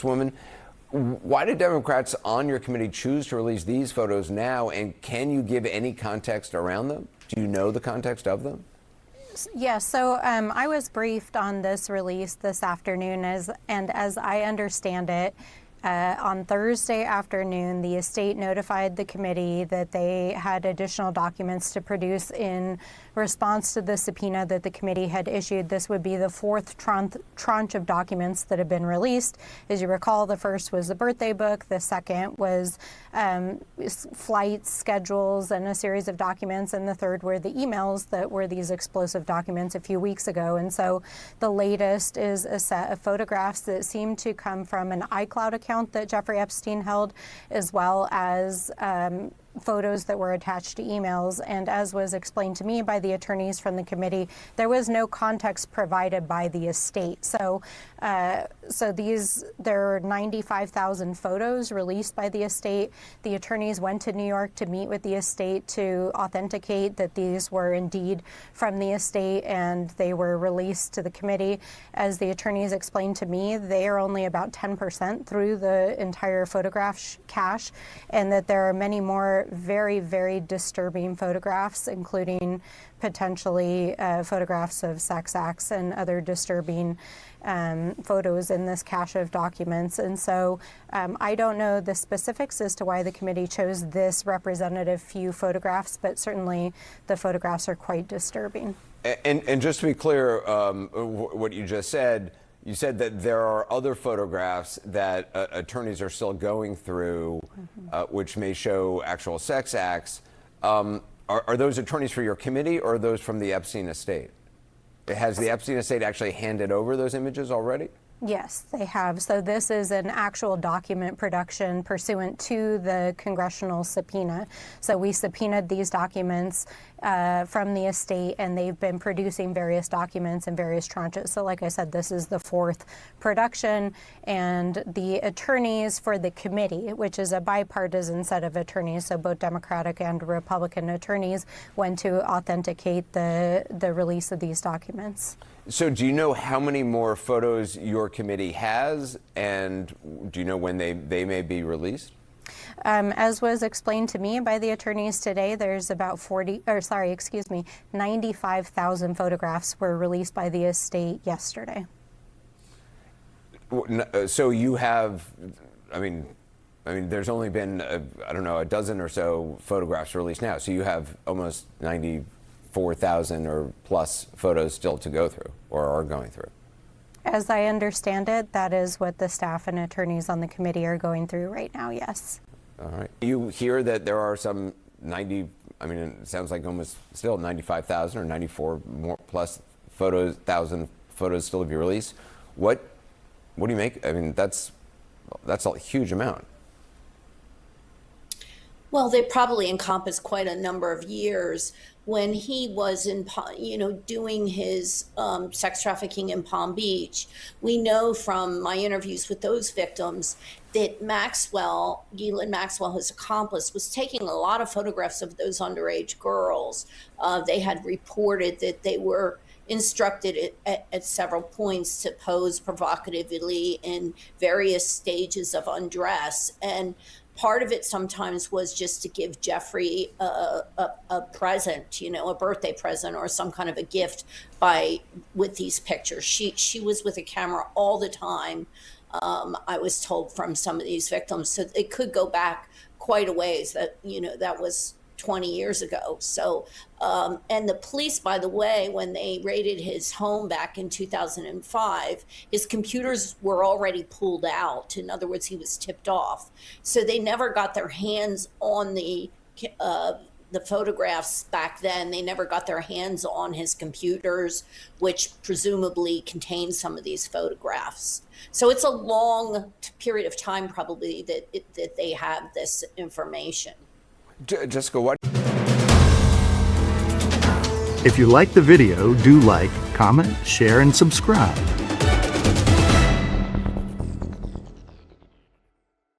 Woman, why did Democrats on your committee choose to release these photos now, and can you give any context around them? Do you know the context of them? Yes, so I was briefed on this release this afternoon, as I understand it, on Thursday afternoon, the estate notified the committee that they had additional documents to produce in response to the subpoena that the committee had issued. This would be the fourth tranche of documents that have been released. As you recall, the first was the birthday book. The second was flight schedules and a series of documents. And the third were the emails that were these explosive documents a few weeks ago. And so the latest is a set of photographs that seem to come from an iCloud account that Jeffrey Epstein held, as well as photos that were attached to emails. And as was explained to me by the attorneys from the committee, there was no context provided by the estate. So there are 95,000 photos released by the estate. The attorneys went to New York to meet with the estate to authenticate that these were indeed from the estate, and they were released to the committee. As the attorneys explained to me, they are only about 10% through the entire photograph cache, and that there are many more very, very disturbing photographs, including potentially photographs of sex acts and other disturbing photos in this cache of documents. And so I don't know the specifics as to why the committee chose this representative few photographs, but certainly the photographs are quite disturbing. And just to be clear, what you just said, you said that there are other photographs that attorneys are still going through, which may show actual sex acts. Are those attorneys for your committee, or are those from the Epstein estate? Has the Epstein estate actually handed over those images already? Yes, they have. So this is an actual document production pursuant to the Congressional subpoena. So we subpoenaed these documents from the estate, and they've been producing various documents in various tranches. So like I said, this is the fourth production, and the attorneys for the committee, which is a bipartisan set of attorneys, so both Democratic and Republican attorneys, went to authenticate the release of these documents. So do you know how many more photos your committee has, and do you know when they may be released? As was explained to me by the attorneys today, there's about 95,000 photographs were released by the estate yesterday. So you have, I mean, there's only been, I don't know, a dozen or so photographs released now. So you have almost 94,000 or plus photos still to go through, or are going through. As I understand it, that is what the staff and attorneys on the committee are going through right now, yes. All right. You hear that there are some it sounds like almost still 95,000 or 94 more plus thousand photos still to be released. What do you make? I mean, that's a huge amount. Well, they probably encompass quite a number of years. When he was doing his sex trafficking in Palm Beach, we know from my interviews with those victims that Ghislaine Maxwell, his accomplice, was taking a lot of photographs of those underage girls. They had reported that they were instructed at several points to pose provocatively in various stages of undress. And part of it sometimes was just to give Jeffrey a present, a birthday present or some kind of a gift with these pictures. She was with a camera all the time, I was told from some of these victims. So it could go back quite a ways. That was 20 years ago. So, and the police, by the way, when they raided his home back in 2005, his computers were already pulled out. In other words, he was tipped off. So they never got their hands on the photographs back then. They never got their hands on his computers, which presumably contained some of these photographs. So it's a long period of time probably that they have this information. Jessica, what? If you like the video, do like, comment, share, and subscribe.